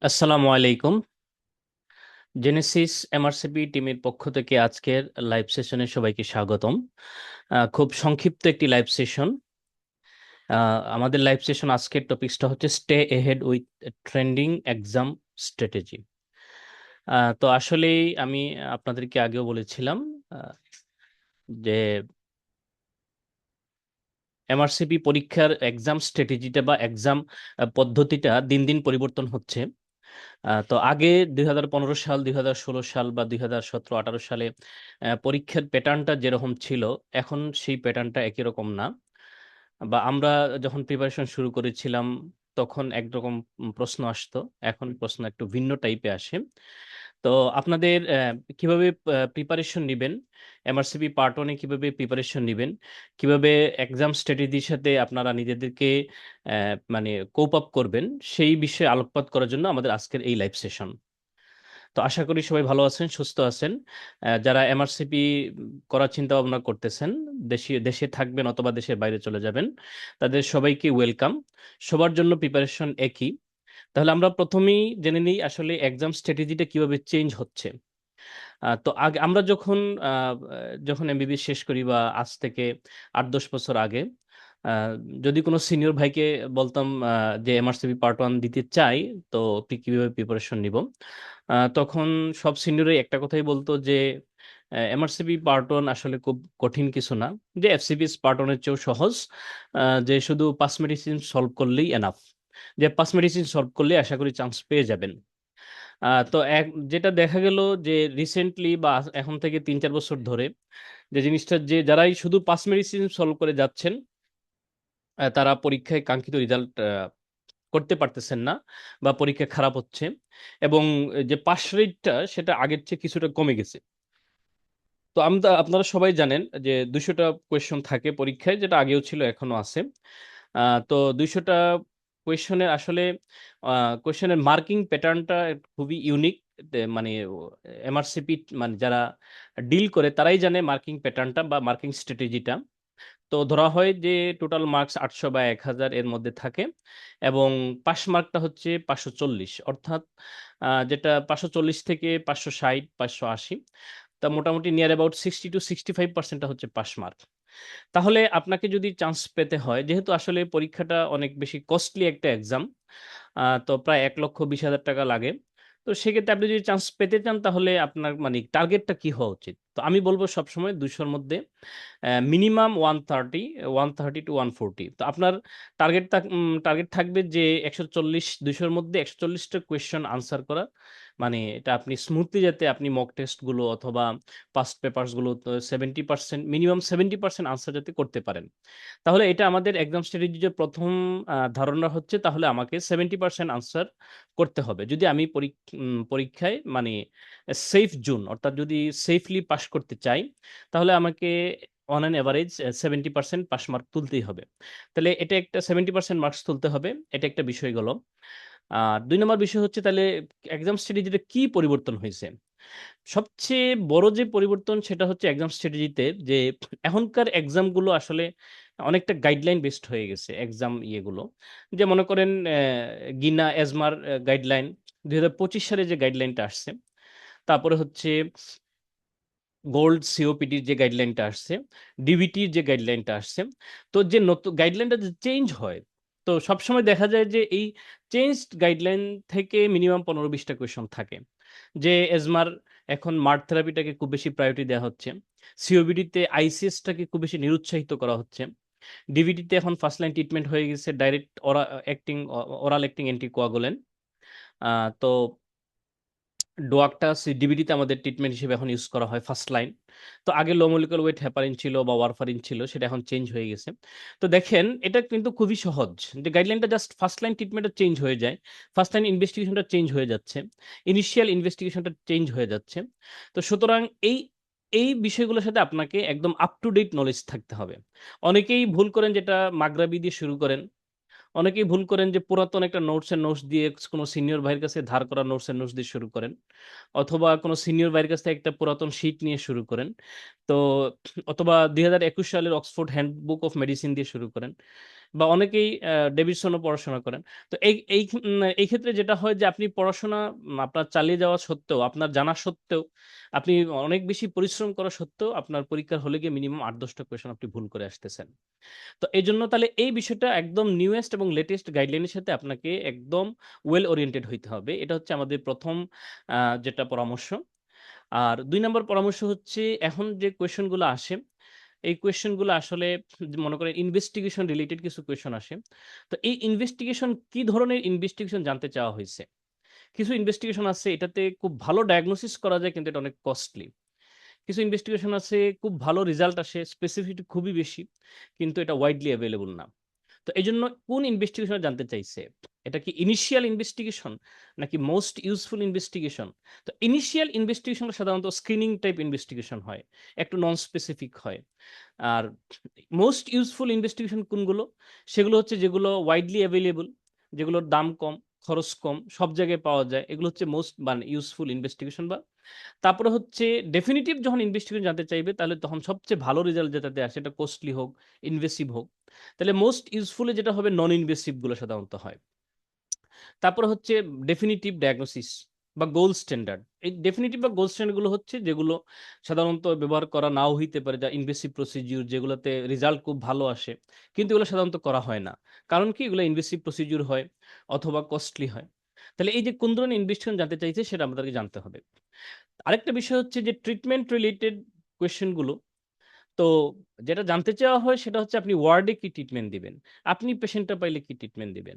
আসসালামু আলাইকুম। Genesis MRCP টিমের পক্ষ থেকে আজকের লাইভ সেশনে সবাইকে স্বাগতম। খুব সংক্ষিপ্ত একটি লাইভ সেশন। আমাদের লাইভ সেশন আজকের টপিকসটা হচ্ছে stay ahead with trending exam strategy. তো আসলেই আমি আপনাদেরকে আগেও বলেছিলাম আহ, যে এমআরসিপি পরীক্ষার এক্সাম স্ট্র্যাটেজিটা বা এক্সাম পদ্ধতিটা দিন দিন পরিবর্তন হচ্ছে। তো আগে 2015 সাল, 2016 সাল বা 2017-18 সালে পরীক্ষার প্যাটার্নটা যেরকম ছিল, এখন সেই প্যাটার্নটা একই রকম না। বা আমরা যখন প্রিপারেশন শুরু করেছিলাম তখন একরকম প্রশ্ন আসতো, এখন প্রশ্ন একটু ভিন্ন টাইপে আসে। তো আপনাদের কিভাবে প্রিপারেশন নেবেন, এমআরসিপি পার্ট ওয়ানে কিভাবে প্রিপারেশন নেবেন, কিভাবে এক্সাম স্ট্র্যাটেজির সাথে আপনারা নিজেদেরকে মানে কোপ আপ করবেন, সেই বিষয়ে আলোকপাত করার জন্য আমাদের আজকের এই লাইভ সেশন। তো আশা করি সবাই ভালো আছেন, সুস্থ আছেন। যারা এমআরসিপি করার চিন্তা ভাবনা করতেছেন, দেশে থাকবেন অথবা দেশের বাইরে চলে যাবেন, তাদের সবাইকে ওয়েলকাম। সবার জন্য প্রিপারেশন একই। তাহলে আমরা প্রথমেই জেনে নিই আসলে এক্সাম স্ট্র্যাটেজিটা কিভাবে চেঞ্জ হচ্ছে। তো আগে আমরা যখন এমবিবিএস শেষ করি বা আজ থেকে 8-10 বছর আগে, আহ, যদি কোনো সিনিয়র ভাইকে বলতাম যে এমআরসিপি পার্ট ওয়ান দিতে চাই, তো তুই কিভাবে প্রিপারেশন নিব, তখন সব সিনিয়রই একটা কথাই বলতো যে এমআরসিপি পার্ট ওয়ান আসলে খুব কঠিন কিছু না, যে এফসিপিএস পার্ট ওয়ানের চেয়েও সহজ। যে শুধু পাস মেডিসিন সলভ করলেই এনাফ, যে পাস মেডিসিন সলভ করলে আশা করি চান্স পেয়ে যাবেন। তো যেটা দেখা গেল যে রিসেন্টলি বা এখন থেকে 3-4 বছর ধরে যে জিনিসটা, যে যারাই শুধু পাস মেডিসিন সলভ করে যাচ্ছেন, তারা পরীক্ষায় কাঙ্ক্ষিত রেজাল্ট করতে পারতেছেন না বা পরীক্ষা খারাপ হচ্ছে, এবং যে পাস রেটটা সেটা আগের চেয়ে কিছুটা কমে গেছে। তো আপনারা সবাই জানেন যে 200টা কোয়েশ্চন থাকে পরীক্ষায়, যেটা আগেও ছিল এখনো আছে। তো 200টা কোয়েশ্চনের আসলে কোয়েশ্চনের মার্কিং প্যাটার্নটা খুবই ইউনিক। মানে এমআরসিপি মানে যারা ডিল করে তারাই জানে মার্কিং প্যাটার্নটা বা মার্কিং স্ট্র্যাটেজিটা। তো ধরা হয় যে টোটাল মার্কস 800 বা 1000 এর মধ্যে থাকে, এবং পাস মার্কটা হচ্ছে 540, অর্থাৎ যেটা 540 থেকে 560, 580, তা মোটামুটি নিয়ার অ্যাবাউট 60-65% হচ্ছে পাস মার্ক। তাহলে আপনাকে যদি চান্স পেতে হয়, যেহেতু আসলে পরীক্ষাটা অনেক বেশি কস্টলি একটা এক্সাম, তো প্রায় 1,20,000 টাকা লাগে। তো সেক্ষেত্রে আপনি যদি চান্স পেতে চান, তাহলে আপনার মানে টার্গেটটা কি হওয়া উচিত? তো আমি বলবো সবসময় 200-র মধ্যে মিনিমাম 130 টু 140। তো আপনার টার্গেট থাকবে যে 140, 200-র মধ্যে 140টা কোয়েশ্চেন আনসার করা। মানে এটা আপনি স্মুথলি, যাতে আপনি মক টেস্ট গুলো অথবা পাস্ট পেপারস গুলো 70%, মিনিমাম 70% আনসার যাতে করতে পারেন। তাহলে এটা আমাদের এক্সাম স্ট্র্যাটেজির প্রথম ধারণা হচ্ছে, তাহলে আমাকে 70% আনসার করতে হবে যদি আমি পরীক্ষায় মানে সেফ জোন, অর্থাৎ যদি সেফলি পাস করতে চাই, তাহলে আমাকে on an average 70% pass mark তুলতেই হবে। তাহলে এটা একটা 70% মার্কস তুলতে হবে, এটা একটা বিষয় গেল। আর 2 নম্বর বিষয় হচ্ছে, তাহলে এক্সাম স্ট্র্যাটেজিতে কি পরিবর্তন হয়েছে। সবচেয়ে বড় যে পরিবর্তন সেটা হচ্ছে এক্সাম স্ট্র্যাটেজিতে, যে এখনকার এক্সাম গুলো আসলে অনেকটা গাইডলাইন বেসড হয়ে গেছে এক্সাম ইয়েগুলো। যে মনে করেন গিনা এজমার গাইডলাইন 2025 সালে যে গাইডলাইনটা আসছে, তারপরে হচ্ছে গোল্ড সিওপিডির যে গাইডলাইনটা আসছে, ডিবিটির যে গাইডলাইনটা আসছে। তো যে নতুন গাইডলাইনটা যে চেঞ্জ হয়, তো সবসময় দেখা যায় যে এই চেঞ্জড গাইডলাইন থেকে মিনিমাম 15-20টা কোয়েশন থাকে। যে এজমার এখন মার্ট থেরাপিটাকে খুব বেশি প্রায়োরিটি দেওয়া হচ্ছে, সিওবিডিতে আইসিএসটাকে খুব বেশি নিরুৎসাহিত করা হচ্ছে, ডিভিটিতে এখন ফার্স্ট লাইন ট্রিটমেন্ট হয়ে গেছে ডাইরেক্ট ওরাল অ্যাক্টিং অ্যান্টিকোয়াগুলেন্ট। তো ডোয়াকটা ডিবিটিতে আমাদের ট্রিটমেন্ট হিসেবে এখন ইউজ করা হয় ফার্স্ট লাইন। তো আগে লো মলিকুলার ওয়েট হেপারিন ছিল বা ওয়ারফারিন ছিল, সেটা এখন চেঞ্জ হয়ে গেছে। তো দেখেন এটা কিন্তু খুবই সহজ, যে গাইডলাইনটা জাস্ট ফার্স্ট লাইন ট্রিটমেন্টটা চেঞ্জ হয়ে যায়, ফার্স্ট লাইন ইনভেস্টিগেশনটা চেঞ্জ হয়ে যাচ্ছে, ইনিশিয়াল ইনভেস্টিগেশনটা চেঞ্জ হয়ে যাচ্ছে। তো সুতরাং এই এই বিষয়গুলোর সাথে আপনাকে একদম আপ টু ডেট নলেজ থাকতে হবে। অনেকেই ভুল করেন, যেটা মাগরাবি দিয়ে শুরু করেন। অনেকেই ভুল করেন যে পুরাতন একটা নোটস দিয়ে, কোনো সিনিয়র ভাইয়ের কাছে ধার করা নোটস দিয়ে শুরু করেন, অথবা কোনো সিনিয়র ভাইয়ের কাছ থেকে একটা পুরাতন শীট নিয়ে শুরু করেন। তো অথবা 2021 সালের অক্সফোর্ড হ্যান্ডবুক অফ মেডিসিন দিয়ে শুরু করেন। বা অনেকেই ডেভিডসনও পড়াশোনা করেন। তো এই ক্ষেত্রে যেটা হয় যে আপনি পড়াশোনা আপনার চালিয়ে যাওয়া সত্ত্বেও, আপনার জানা সত্ত্বেও, আপনি অনেক বেশি পরিশ্রম করা সত্ত্বেও আপনার পরীক্ষার হলে গিয়ে মিনিমাম 8-10টা কোয়েশন আপনি ভুল করে আসতেছেন। তো এই জন্য তাহলে এই বিষয়টা একদম নিউয়েস্ট এবং লেটেস্ট গাইডলাইনের সাথে আপনাকে একদম ওয়েল ওরিয়েন্টেড হইতে হবে। এটা হচ্ছে আমাদের প্রথম যেটা পরামর্শ। আর ২ নম্বর পরামর্শ হচ্ছে, এখন যে কোয়েশন গুলো আসে, এই কোয়েশন গুলো আসলে মনে করেন ইনভেস্টিগেশন রিলেটেড কিছু কোয়েশন আসে। তো এই ইনভেস্টিগেশন কি ধরনের ইনভেস্টিগেশন জানতে চাওয়া হয়েছে। কিছু ইনভেস্টিগেশন আছে এটাতে খুব ভালো ডায়াগনোসিস করা যায় কিন্তু এটা অনেক কস্টলি। কিছু ইনভেস্টিগেশন আছে খুব ভালো রেজাল্ট আসে, স্পেসিফিসিটি খুবই বেশি, কিন্তু এটা ওয়াইডলি অ্যাভেইলেবল না। তো এজন্য কোন ইনভেস্টিগেশন জানতে চাইছে? এটা কি ইনিশিয়াল ইনভেস্টিগেশন নাকি মোস্ট ইউজফুল ইনভেস্টিগেশন? তো ইনিশিয়াল ইনভেস্টিগেশন সাধারণত স্ক্রিনিং টাইপ ইনভেস্টিগেশন হয়। একটু নন স্পেসিফিক হয়। আর মোস্ট ইউজফুল ইনভেস্টিগেশন কোনগুলো? সেগুলো হচ্ছে যেগুলো ওয়াইডলি অ্যাভেইলেবল, যেগুলোর দাম কম, খরচ কম, সব জায়গায় পাওয়া যায়। এগুলো হচ্ছে মোস্ট মানে ইউজফুল ইনভেস্টিগেশন। বা তারপরে হচ্ছে ডেফিনিটিভ যখন ইনভেস্টিগেশন জানতে চাইবে তাহলে তখন সবচেয়ে ভালো রেজাল্ট যেটাতে আসে, সেটা কস্টলি হোক, ইনভেসিভ হোক। তাহলে মোস্ট ইউজফুল এ যেটা হবে নন ইনভেসিভ গুলো সাধারণত হয়। তারপরে হচ্ছে ডেফিনিটিভ ডায়াগনোসিস বা গোল্ড স্ট্যান্ডার্ড। এই ডেফিনিটিভ বা গোল্ড স্ট্যান্ডার্ড গুলো হচ্ছে যেগুলো সাধারণত ব্যবহার করা নাও হইতে পারে, যা ইনভেসিভ প্রসিডিউর যেগুলোতে রেজাল্ট খুব ভালো আসে, কিন্তু এগুলো সাধারণত করা হয় না। কারণ কি? এগুলো ইনভেসিভ প্রসিডিউর হয় অথবা কস্টলি হয়। তাহলে এই যে কোন ধরনের ইনভেস্টিগেশন জানতে চাইছে সেটা আমাদেরকে জানতে হবে। আরেকটা বিষয় হচ্ছে যে ট্রিটমেন্ট রিলেটেড কোয়েশ্চেন গুলো। তো যেটা জানতে চাওয়া হয় সেটা হচ্ছে আপনি ওয়ার্ডে কি ট্রিটমেন্ট দিবেন? আপনি পেশেন্টটা পাইলে কি ট্রিটমেন্ট দিবেন?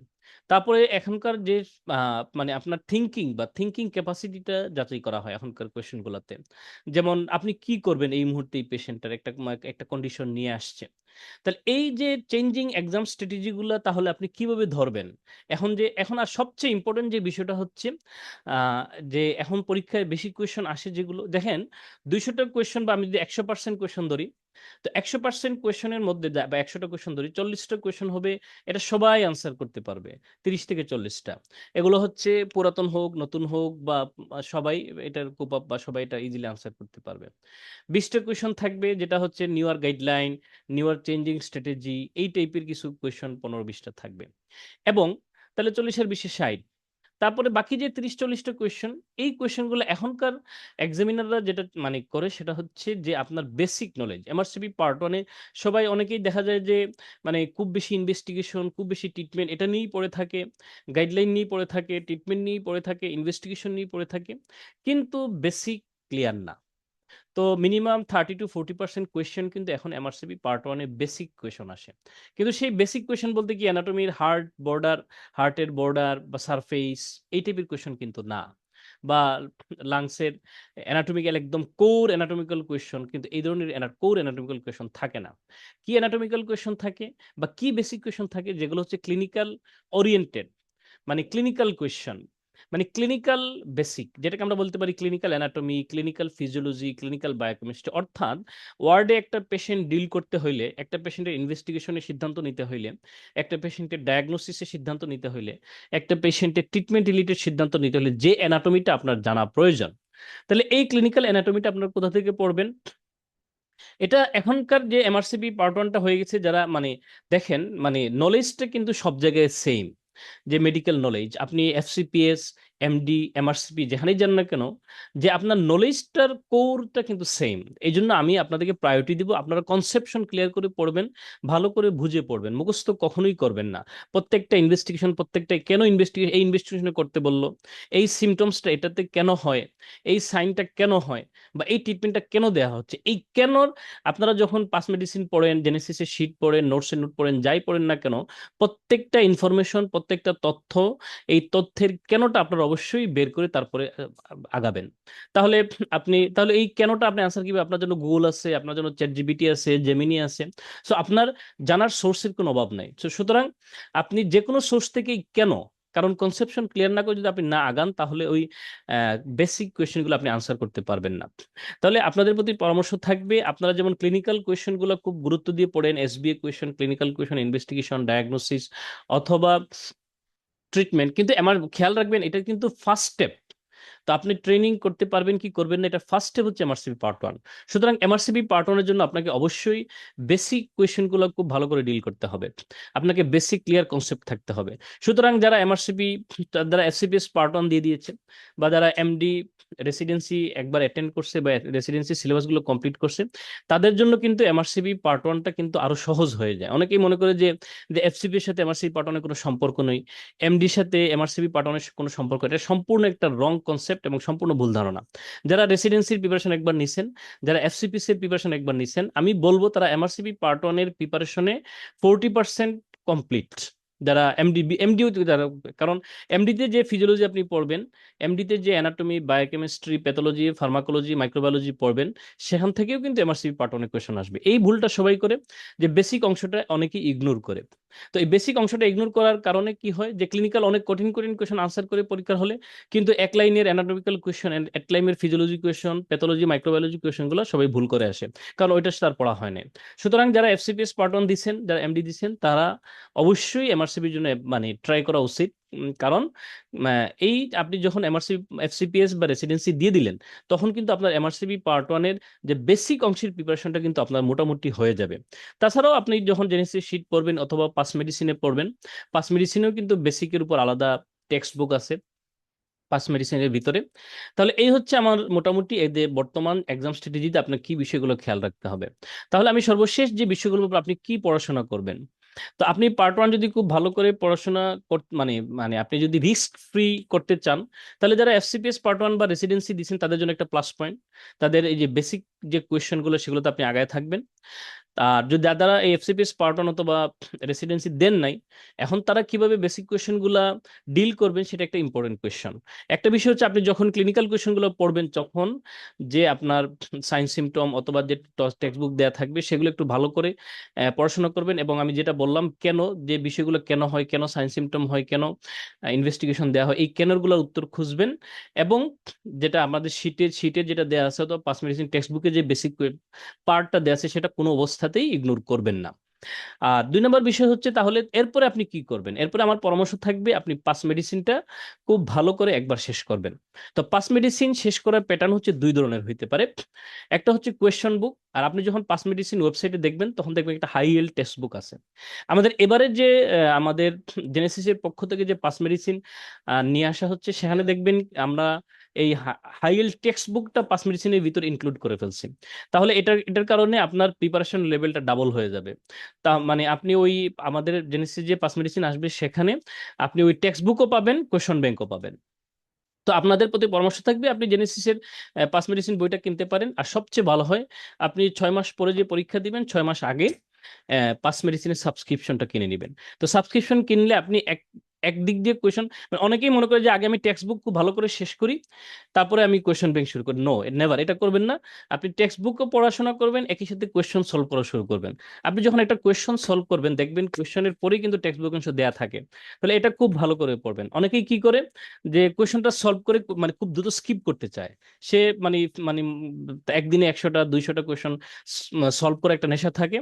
তারপরে এখনকার যে আ মানে আপনার থিংকিং বা থিংকিং ক্যাপাসিটিটা যাচাই করা হয় এখনকার কোয়েশ্চেন গুলাতে। যেমন আপনি কি করবেন এই মুহূর্তে এই পেশেন্টটার একটা কন্ডিশন নিয়ে আসছে। তাহলে এই যে চেঞ্জিং এক্সাম স্ট্র্যাটেজি গুলা তাহলে আপনি কিভাবে ধরবেন? এখন আর সবচেয়ে ইম্পোর্টেন্ট যে বিষয়টা হচ্ছে আ যে এখন পরীক্ষায় বেশি কোয়েশ্চেন আসে যেগুলো দেখেন ২০০ টা কোয়েশ্চেন বা আমি যদি ১০০% কোয়েশ্চেন ধরি, তো ১০০% কোয়েশনের মধ্যে বা ১০০ টা কোয়েশন ধরি, ৪০ টা কোয়েশন হবে এটা সবাই আনসার করতে পারবে। ৩০ থেকে ৪০ টা। এগুলো হচ্ছে পুরাতন হোক, নতুন হোক বা সবাই এটার কোপ আপ বা সবাই এটা ইজিলি আনসার করতে পারবে। ২০ টা কোয়েশন থাকবে যেটা হচ্ছে newer guideline, newer changing strategy, এই টাইপের কিছু কোয়েশন ১৫-২০ টা থাকবে। এবং তাহলে ৪০ এর ২০ এ ৬০। তারপরে বাকি যে ৩০-৪০ টা কোয়েশ্চেন, এই কোয়েশ্চেন গুলো এখনকার এক্সামিনাররা যেটা মানে করে সেটা হচ্ছে যে আপনার বেসিক নলেজ। এমআরসিবি পার্ট 1 এ সবাই অনেকেই দেখা যায় যে মানে খুব বেশি ইনভেস্টিগেশন, খুব বেশি ট্রিটমেন্ট এটা নিয়েই পড়ে থাকে, গাইডলাইন নিয়েই পড়ে থাকে, ট্রিটমেন্ট নিয়েই পড়ে থাকে, ইনভেস্টিগেশন নিয়েই পড়ে থাকে। কিন্তু বেসিক ক্লিয়ার না। তো মিনিমাম 30-40% কোয়েশ্চেন কিন্তু এখন এমআরসিবি পার্ট 1 এ বেসিক কোয়েশন আসে। কিন্তু সেই বেসিক কোয়েশন বলতে কি অ্যানাটমির হার্টের বর্ডার বা সারফেস এই টাইপের কোয়েশন কিন্তু না। বা লাংসের অ্যানাটমিক্যাল একদম কোর অ্যানাটমিক্যাল কোয়েশন কিন্তু এই ধরনের কোর অ্যানাটমিক্যাল কোয়েশন থাকে না। কি অ্যানাটমিক্যাল কোয়েশন থাকে বা কি বেসিক কোয়েশন থাকে যেগুলো হচ্ছে ক্লিনিক্যাল ওরিয়েন্টেড, মানে ক্লিনিক্যাল কোয়েশ্চেন, মানে ক্লিনিক্যাল বেসিক যেটাকে আমরা বলতে পারি clinical anatomy, clinical physiology, clinical biochemistry. অর্থাৎ ওয়ার্ডে একটা পেশেন্ট ডিল করতে হইলে, একটা পেশেন্টের ইনভেস্টিগেশনের সিদ্ধান্ত নিতে হইলে, একটা পেশেন্টের ডায়াগনোসিসের সিদ্ধান্ত নিতে হইলে, একটা পেশেন্টের ট্রিটমেন্ট রিলেটেড সিদ্ধান্ত নিতে হলে যে অ্যানাটমিটা আপনার জানা প্রয়োজন। তাহলে এই ক্লিনিক্যাল অ্যানাটমিটা আপনারা কোথা থেকে পড়বেন? এটা এখনকার যে এমআরসিপি পার্ট 1 টা হয়ে গেছে যারা মানে দেখেন মানে নলেজটা কিন্তু সব জায়গায় সেইম। যে মেডিকেল নলেজ আপনি এফসিপিএস, এমডি, এমআরসিপি যেখানেই যান না কেন, যে আপনার নলেজটার কোরটা কিন্তু সেইম। এইজন্য আমি আপনাদেরকে প্রায়োরিটি দিব। আপনারা কনসেপশন ক্লিয়ার করে পড়বেন, ভালো করে বুঝে পড়বেন। মুখস্থ কখনোই করবেন না। প্রত্যেকটা ইনভেস্টিগেশন প্রত্যেকটা কেন এই ইনভেস্টিগেশন করতে বলল? এই সিম্পটমসটা এটাতে কেন হয়? এই সাইনটা কেন হয়? বা এই ট্রিটমেন্টটা কেন দেয়া হচ্ছে? এই কেনর আপনারা যখন পাস মেডিসিন পড়েন, জেনেসিসের শিট পড়েন, নোটসের নোট পড়েন, যাই পড়েন না কেন, প্রত্যেকটা ইনফরমেশন, প্রত্যেকটা তথ্য, এই তথ্যের কেনটা আপনারা অবশ্যই বের করে তারপরে আগাবেন। তাহলে তাহলে এই কেনটা আপনি আনসার কিভাবে? আপনার জন্য গুগল আছে, আপনার জন্য চ্যাটজিপিটি আছে, জেমিনি আছে। সো আপনার জানার সোর্সের কোনো অভাব নাই। সুতরাং আপনি যেকোনো সোর্স থেকেই কেন, কারণ কনসেপশন ক্লিয়ার না করে যদি আপনি না আগান তাহলে ওই বেসিক কোয়েশ্চেন গুলো আপনি আনসার করতে পারবেন না। তাহলে আপনাদের প্রতি পরামর্শ থাকবে আপনারা যেমন ক্লিনিক্যাল কোয়েশ্চেন গুলো খুব গুরুত্ব দিয়ে পড়েন, SBA question, clinical question, investigation, diagnosis অথবা ট্রিটমেন্ট, কিন্তু আমার খেয়াল রাখবেন এটা কিন্তু ফার্স্ট স্টেপ। তো আপনি ট্রেনিং করতে পারবেন কি করবেন না, এটা ফার্স্ট স্টেপ হচ্ছে এমআরসিপি পার্ট 1। সুতরাং এমআরসিপি পার্ট 1 এর জন্য আপনাকে অবশ্যই বেসিক কোয়েশ্চেনগুলো খুব ভালো করে ডিল করতে হবে, আপনাকে বেসিক ক্লিয়ার কনসেপ্ট থাকতে হবে। সুতরাং যারা এমআরসিপি, যারা এফসিপিএস পার্ট 1 দিয়ে দিয়েছে, বা যারা এমডি রেসিডেন্সি একবার অ্যাটেন্ড করছে বা রেসিডেন্সি সিলেবাসগুলো কমপ্লিট করছে, তাদের জন্য কিন্তু এমআরসিপি পার্ট 1টা কিন্তু আরো সহজ হয়ে যায়। অনেকেই মনে করে যে এফসিপি এর সাথে এমআরসিপি পার্ট 1 এর কোনো সম্পর্ক নেই, এমডির সাথে এমআরসিপি পার্ট 1 এর কোনো সম্পর্ক, এটা সম্পূর্ণ একটা রং কনসেপ্ট এবং সম্পূর্ণ ভুল ধারণা। যারা রেসিডেন্সির প্রিপারেশন একবার নিছেন, যারা এফসিপিসি এর প্রিপারেশন একবার নিছেন, আমি বলবো তারা এমআরসিপি পার্ট 1 এর প্রিপারেশনে 40% কমপ্লিট। যারা এমডিও যারা, কারণ এমডিতে যে ফিজিওলজি আপনি পড়বেন, এমডিতে যে anatomy, biochemistry, pathology, pharmacology, microbiology পড়বেন, সেখান থেকেও কিন্তু এমআরসিপি পার্ট 1 কোয়েশন আসবে। এই ভুলটা সবাই করে, যে বেসিক অংশটা অনেকেই ইগনোর করে। তো এই বেসিক অংশটা ইগনোর করার কারণে কি হয়, যে ক্লিনিক্যাল অনেক কঠিন কঠিন কোয়েশন আনসার করে পরীক্ষার হলে, কিন্তু এক লাইনের অ্যানাটমিক্যাল কোয়েশন, এক লাইনের ফিজিওলজি কোয়েশন, প্যাথোলজি, মাইক্রোবায়োলজি কোয়েশনগুলো সবাই ভুল করে আসে, কারণ ওইটা তার পড়া হয় না। সুতরাং যারা এফসিপিএস পার্ট 1 দিচ্ছেন, যারা এমডি দিচ্ছেন, তারা অবশ্যই এমআরসিপির জন্য মানে ট্রাই করা উচিত। কারণ এই আপনি যখন এমআরসিপি, এফসিপিএস বা রেসিডেন্সি দিয়ে দিলেন, তখন কিন্তু আপনার এমআরসিপি পার্ট 1 এর যে বেসিক অংশের প্রিপারেশনটা কিন্তু আপনার মোটামুটি হয়ে যাবে। তাছাড়াও আপনি যখন জেনেসিস শীট পড়বেন অথবা পাস মেডিসিনে পড়বেন, পাস মেডিসিনেও কিন্তু বেসিকের উপর আলাদা টেক্সট বুক আছে পাস মেডিসিনের ভিতরে। তাহলে এই হচ্ছে আমার মোটামুটি এই যে বর্তমান এক্সাম স্ট্র্যাটেজিতে আপনার কি বিষয়গুলো খেয়াল রাখতে হবে। তাহলে আমি সর্বশেষ যে বিষয়গুলোর উপর আপনি কি পড়াশোনা করবেন, তো আপনি পার্ট 1 যদি খুব ভালো করে পড়াশোনা মানে মানে আপনি যদি রিস্ক ফ্রি করতে চান, তাহলে যারা এফসিপিএস পার্ট 1 বা রেসিডেন্সি দিচ্ছেন তাদের জন্য একটা প্লাস পয়েন্ট, তাদের এই যে বেসিক যে কোয়েশ্চেনগুলো সেগুলোতে আপনি আগায় থাকবেন। আর যদি যারা এই এফসিপিএস পার্ট 1 অথবা রেসিডেন্সি দেন নাই, এখন তারা কিভাবে বেসিক কোয়েশ্চেন গুলা ডিল করবেন সেটা একটা ইম্পর্টেন্ট কোয়েশ্চেন। একটা বিষয় হচ্ছে, আপনি যখন ক্লিনিক্যাল কোয়েশ্চেন গুলো পড়বেন, তখন যে আপনার সাইন সিমটম অথবা যে টেক্সট বুক দেওয়া থাকবে সেগুলো একটু ভালো করে পড়াশোনা করবেন। এবং আমি যেটা বললাম কেন, যে বিষয়গুলো কেন হয়, কেন সাইন সিমটম হয়, কেন ইনভেস্টিগেশন দেওয়া হয়, এই কেনর গুলোর উত্তর খুঁজবেন। এবং যেটা আমাদের শীটের যেটা দেওয়া আছে, অথবা পাস মেডিসিন টেক্সট বুকে যে বেসিক পার্টটা দেওয়া আছে, সেটা কোনো অবস্থাতেই ইগনোর করবেন না। আর 2 নম্বর বিষয় হচ্ছে, তাহলে এরপরে আপনি কি করবেন। এরপরে আমার পরামর্শ থাকবে, আপনি পাস মেডিসিনটা খুব ভালো করে একবার শেষ করবেন। তো পাস মেডিসিন শেষ করার প্যাটার্ন হচ্ছে দুই ধরনের হইতে পারে। একটা হচ্ছে কোয়েশ্চন বুক, আর আপনি যখন পাস মেডিসিন ওয়েবসাইটে দেখবেন, তখন দেখবেন একটা হাই ইয়েল্ড টেক্সট বুক আছে। আমাদের এবারে যে আমাদের জেনেসিসের পক্ষ থেকে যে পাস মেডিসিন নিয়ে আসা হচ্ছে, সেখানে দেখবেন আমরা এই হাই ইয়েল্ড টেক্সট বুকটা পাস মেডিসিনের ভিতর ইনক্লুড করে ফেলছি। তাহলে এটার কারণে আপনার প্রিপারেশন লেভেলটা ডাবল হয়ে যাবে। তা মানে আপনি ওই আমাদের জেনেসিস যে পাস মেডিসিন আসবে, সেখানে আপনি ওই টেক্সট বুকও পাবেন, কোয়েশন ব্যাংকও পাবেন। তো আপনাদের প্রতি পরামর্শ থাকবে, আপনি জেনেসিসের পাস মেডিসিন বইটা কিনতে পারেন। আর সবচেয়ে ভালো হয়, আপনি 6 মাস পরে যে পরীক্ষা দিবেন, 6 মাস আগে পাস মেডিসিনের সাবস্ক্রিপশনটা কিনে নেবেন। তো সাবস্ক্রিপশন কিনলে আপনি একদিক দিয়ে কোয়েশন, অনেকেই মনে করে যে আগে আমি টেক্সট বুক খুব ভালো করে শেষ করি, তারপরে আমি কোয়েশন ব্যাংক শুরু করি। নো, নেভার, এটা করবেন না। আপনি টেক্সট বুকও পড়াশোনা করবেন, একই সাথে কোয়েশন সলভ করা শুরু করবেন। আপনি যখন একটা কোয়েশন সলভ করবেন, দেখবেন কোয়েশনের পরেই কিন্তু টেক্সট বুক অংশ দেয়া থাকে। তাহলে এটা খুব ভালো করে পড়বেন। অনেকেই কি করে, যে কোয়েশনটা সলভ করে মানে খুব দ্রুত স্কিপ করতে চায়। সে মানে মানে একদিনে 100টা 200টা কোয়েশন সলভ করে একটা নেশা থাকে,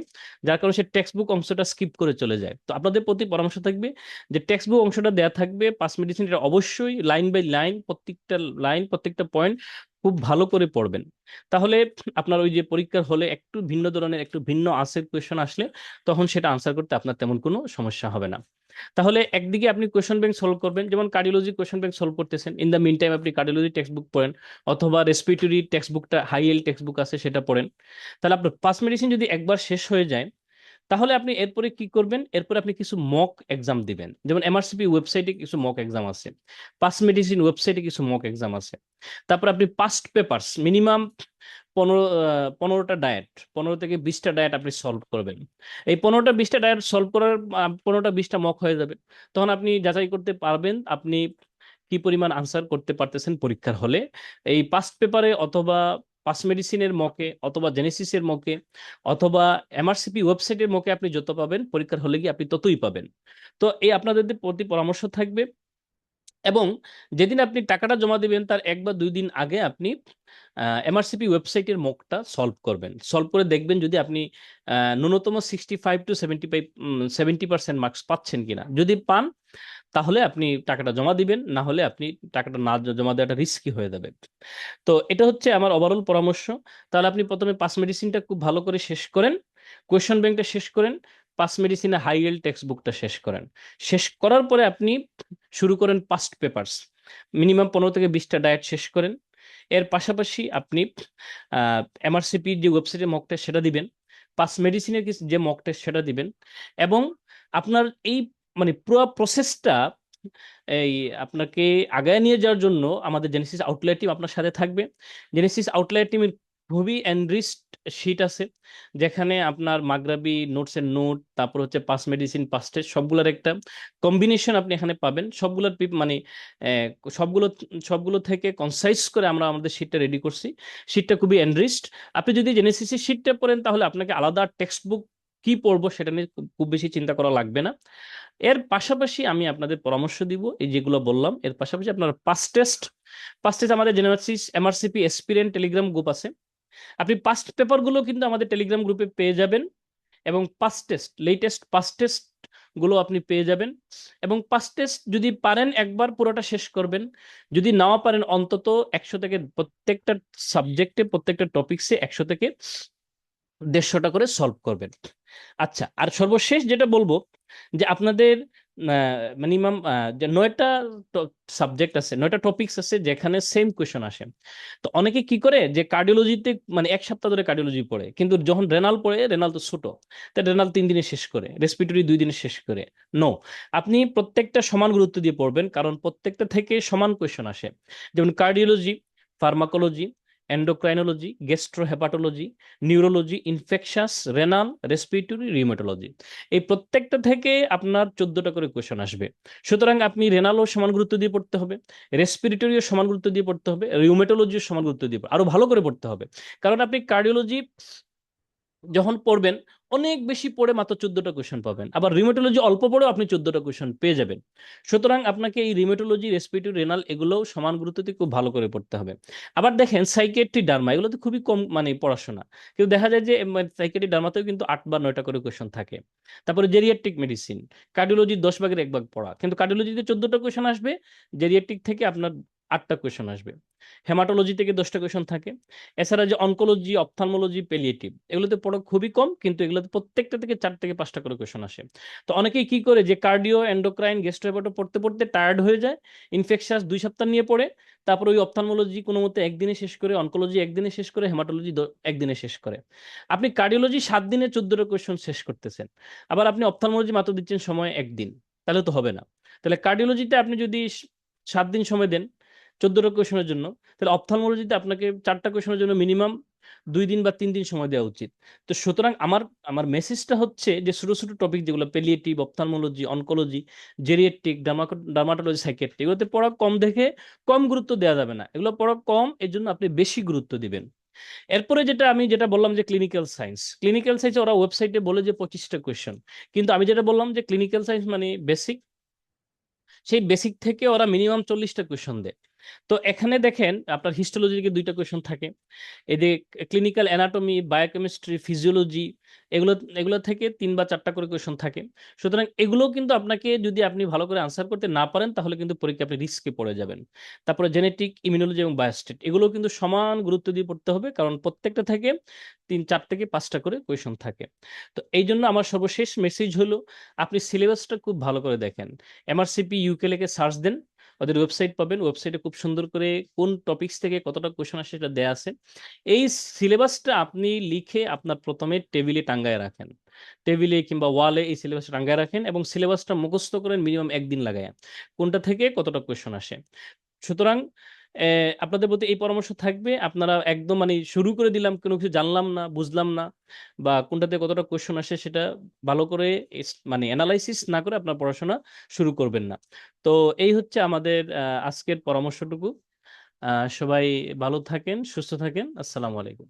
যার কারণে সে টেক্সট বুক অংশটা স্কিপ করে চলে যায়। তো আপনাদের প্রতি পরামর্শ থাকবে, যে টেক্সট বুক অংশটা দেয়া থাকবে পাস মেডিসিন, এটা অবশ্যই লাইন বাই লাইন, প্রত্যেকটা লাইন, প্রত্যেকটা পয়েন্ট খুব ভালো করে পড়বেন। তাহলে আপনার ওই যে পরীক্ষার হলে একটু ভিন্ন ধরনের, একটু ভিন্ন আনসার কোয়েশন আসলে, তখন সেটা আনসার করতে আপনার তেমন কোনো সমস্যা হবে না। তাহলে একদিকে আপনি কোয়েশন ব্যাংক সলভ করবেন, যেমন কার্ডিওলজি কোয়েশন ব্যাংক সলভ করতেছেন, ইন দ্য মিন টাইম আপনি কার্ডিওলজি টেক্সট বুক পড়েন, অথবা রেসপিরেটরি টেক্সট বুকটা হাই এল টেক্সট বুক আছে সেটা পড়েন। তাহলে আপনার পাস মেডিসিন যদি একবার শেষ হয়ে যায়, তাহলে আপনি এরপরে কি করবেন, এরপরে আপনি কিছু মক এক্সাম দিবেন। যেমন এমআরসিপি ওয়েবসাইটে কিছু মক এক্সাম আছে, পাস মেডিসিন ওয়েবসাইটে কিছু মক এক্সাম আছে। তারপর আপনি পাস্ট পেপারস মিনিমাম 15টা ডায়েট, 15 থেকে 20টা ডায়েট আপনি সলভ করবেন। এই 15টা 20টা ডায়েট সলভ করার 15টা 20টা মক হয়ে যাবে। তখন আপনি যাচাই করতে পারবেন আপনি কি পরিমাণ আনসার করতে পারতেছেন পরীক্ষার হলে, এই পাস্ট পেপারে অথবা পাস মেডিসিনের মকে অথবা জেনেসিসের মকে অথবা এমআরসিপি ওয়েবসাইটের মকে আপনি যত পাবেন, পরীক্ষার হলে গিয়ে আপনি ততই পাবেন। তো এই আপনাদের প্রতি পরামর্শ থাকবে। এবং যেদিন আপনি টাকাটা জমা দিবেন, তার 1 বা 2 দিন আগে আপনি এমআরসিপি ওয়েবসাইটের মকটা সলভ করবেন। সলভ করে দেখবেন যদি আপনি ন্যূনতম 65 to 70% মার্কস পাচ্ছেন কিনা। যদি পান, তাহলে আপনি টাকাটা জমা দিবেন, না হলে আপনি টাকাটা না জমা দেওয়াটা রিস্কি হয়ে যাবে। তো এটা হচ্ছে আমার ওভারঅল পরামর্শ। তাহলে আপনি প্রথমে পাস মেডিসিনটা খুব ভালো করে শেষ করেন, কোয়েশ্চন ব্যাংকটা শেষ করেন, পাস মেডিসিনে হাই ইয়েল্ড টেক্সট বুকটা শেষ করেন। শেষ করার পরে আপনি শুরু করেন পাস্ট পেপারস, মিনিমাম 15 থেকে 20টা ডায়েট শেষ করেন। এর পাশাপাশি আপনি এমআরসিপি যে ওয়েবসাইটে মক টেস্ট সেটা দিবেন, পাস মেডিসিনের যে মক টেস্ট সেটা দিবেন। এবং আপনার এই মানে পুরো প্রসেসটা এই আপনাকে আগায় নিয়ে যাওয়ার জন্য আমাদের জেনেসিস আউটলাইর টিম আপনার সাথে থাকবে। জেনেসিস আউটলাইর টিমের খুবই এনরিচড শিট আছে, যেখানে আপনার মাগরাবি নোটসের নোট, তারপর হচ্ছে পাস মেডিসিন, পাস টেস্ট সবগুলোর একটা কম্বিনেশন আপনি এখানে পাবেন। সবগুলোর মানে আহ, সবগুলো সবগুলো থেকে কনসাইজ করে আমরা আমাদের শিটটা রেডি করছি। শিটটা খুবই এনরিচড। আপনি যদি জেনেসিসের শিটটা পড়েন তাহলে আপনাকে আলাদা টেক্সট বুক কি পড়বো সেটা নিয়ে খুব বেশি চিন্তা করা লাগবে না। এর পাশাপাশি আমি আপনাদের পরামর্শ দিব এই যেগুলো বললাম, এর পাশাপাশি আপনার পাস টেস্ট আমাদের জেনারেসিস এমআরসিপি এসপিরিয়েন্ট টেলিগ্রাম গ্রুপ আছে। আপনি পাস্ট পেপারগুলো কিন্তু আমাদের টেলিগ্রাম গ্রুপে পেয়ে যাবেন, এবং লেটেস্ট পাস টেস্ট গুলো আপনি পেয়ে যাবেন। এবং পাস টেস্ট যদি পারেন একবার পুরোটা শেষ করবেন, যদি নাও পারেন অন্তত 100 থেকে প্রত্যেকটা সাবজেক্টে প্রত্যেকটা টপিকসে 100 থেকে 150টা করে সলভ করবেন। আচ্ছা, আর সর্বশেষ যেটা বলবো যে আপনাদের মিনিমাম যে 9টা সাবজেক্ট আছে, 9টা টপিকস আছে যেখানে সেম কোয়েশন আসে। তো অনেকে কি করে যে কার্ডিওলজিতে মানে 1 সপ্তাহ ধরে কার্ডিওলজি পড়ে, কিন্তু যখন রেনাল পড়ে, রেনাল তো ছোট, তাই রেনাল 3 দিনে শেষ করে, রেসপিরেটরি 2 দিনে শেষ করে। নো, আপনি প্রত্যেকটা সমান গুরুত্ব দিয়ে পড়বেন, কারণ প্রত্যেকটা থেকে সমান কোয়েশন আসে। যেমন cardiology, pharmacology, endocrinology, gastrohepatology, neurology, infectious, renal, respiratory, rheumatology, এই প্রত্যেকটা থেকে আপনার 14টা করে কোয়েশন আসবে। সুতরাং আপনি রেনালও সমান গুরুত্ব দিয়ে পড়তে হবে, রেসপিরেটরিও সমান গুরুত্ব দিয়ে পড়তে হবে, রিউমেটোলজিও সমান গুরুত্ব দিয়ে আরো ভালো করে পড়তে হবে। কারণ আপনি কার্ডিওলজি যখন পড়বেন অনেক বেশি পড়ে মাত্র 14টা কোয়েশন পাবেন, আবার রিউমেটোলজি অল্প পড়েও আপনি 14টা কোয়েশন পেয়ে যাবেন। সুতরাং আপনাকে এই রিউমেটোলজি, রেসপিরেটরি, রেনাল এগুলোও সমান গুরুত্ব দিয়ে খুব ভালো করে পড়তে হবে। আবার দেখেন সাইকিয়াট্রি, ডার্মা এগুলো তো খুবই কম মানে পড়াশোনা, কিন্তু দেখা যায় যে সাইকিয়াট্রি, ডার্মাতেও কিন্তু 8 বা 9টা করে কোয়েশন থাকে। তারপরে জেরিয়াট্রিক মেডিসিন, কার্ডিওলজির 10 ভাগের 1 ভাগ পড়া, কিন্তু কার্ডিওলজিতে 14টা কোয়েশন আসবে, জেরিয়াট্রিক থেকে আপনার 8টা কোয়েশন আসবে, হেমাটোলজি থেকে 10টা কোয়েশন থাকে। এছাড়া যে অনকোলজি, অপথলমোলজি, পেলিয়েটিভ এগুলোতে পড়া খুবই কম, কিন্তু এগুলোতে প্রত্যেকটা থেকে 4 থেকে 5টা করে কোয়েশন আসে। তো অনেকেই কি করে যে কার্ডিও, এন্ডোক্রাইন, গেস্ট্রোহেপাটো পড়তে পড়তে টায়ার্ড হয়ে যায়, ইনফেকশাস 2 সপ্তাহ নিয়ে পড়ে, তারপর ওই অপথলমোলজি কোনো মতে একদিনে শেষ করে, অনকোলজি একদিনে শেষ করে, হেমাটোলজি একদিনে শেষ করে। আপনি কার্ডিওলজি 7 দিনে 14টা কোয়েশন শেষ করতেছেন, আবার আপনি অপথলমোলজি মাত্র দিচ্ছেন সময় একদিন, তাহলে তো হবে না। তাহলে কার্ডিওলজিতে আপনি যদি 7 দিন সময় দেন 14টা কোয়েশনের জন্য, তাহলে অপথলমোলজিতে আপনাকে 4টা কোয়েশনের জন্য মিনিমাম 2 দিন বা 3 দিন সময় দেওয়া উচিত। তো সুতরাং আমার আমার মেসেজটা হচ্ছে যে ছোট ছোট টপিক যেগুলো palliative, ophthalmology, oncology, geriatric, dermatology, psychiatry, এগুলোতে পড়া কম দেখে কম গুরুত্ব দেওয়া যাবে না, এগুলো পড়া কম এর জন্য আপনি বেশি গুরুত্ব দিবেন। এরপরে যেটা বললাম যে ক্লিনিক্যাল সায়েন্স ওরা ওয়েবসাইটে বলে যে 25টা কোয়েশন, কিন্তু আমি যেটা বললাম যে ক্লিনিক্যাল সায়েন্স মানে বেসিক, সেই বেসিক থেকে ওরা মিনিমাম 40টা কোয়েশন দেয়। তো এখানে দেখেন আপনার হিস্টোলজি থেকে 2টা কোয়েশন থাকে, এদের ক্লিনিক্যাল অ্যানাটমি, বায়োকেমিস্ট্রি, ফিজিওলজি, এগুলো এগুলো থেকে 3 বা 4টা করে কোয়েশন থাকে। সুতরাং এগুলো কিন্তু আপনাকে যদি আপনি ভালো করে আনসার করতে না পারেন তাহলে কিন্তু পরীক্ষা আপনি রিস্কে পড়ে যাবেন। তারপরে জেনেটিক, ইমিউনোলজি এবং বায়োস্টেট এগুলো কিন্তু সমান গুরুত্ব দিয়ে পড়তে হবে, কারণ প্রত্যেকটা থেকে 4 থেকে 5টা করে কোয়েশন থাকে। তো এই জন্য আমার সর্বশেষ মেসেজ হলো আপনি সিলেবাসটা খুব ভালো করে দেখেন। এমআরসিপি ইউকে লিখে সার্চ দেন, ওদের ওয়েবসাইট পাবেন, ওয়েবসাইটে খুব সুন্দর করে কোন টপিকস থেকে কতটা কোয়েশন আসে সেটা দেয়া আছে। এই সিলেবাসটা আপনি লিখে আপনার প্রথমে টেবিলে টাঙ্গায় রাখেন, টেবিলে কিংবা ওয়ালে এই সিলেবাসটা টাঙ্গায় রাখেন, এবং সিলেবাসটা মুখস্থ করেন মিনিমাম একদিন লাগায় কোনটা থেকে কতটা কোয়েশন আসে। সুতরাং আপনাদের প্রতি এই পরামর্শ থাকবে, আপনারা একদম মানে শুরু করে দিলাম কোনো কিছু জানলাম না, বুঝলাম না, বা কোনটাতে কতটা কোয়েশন আসে সেটা ভালো করে মানে অ্যানালাইসিস না করে আপনার পড়াশোনা শুরু করবেন না। তো এই হচ্ছে আমাদের আজকের পরামর্শটুকু। সবাই ভালো থাকেন, সুস্থ থাকেন। আসসালামু আলাইকুম।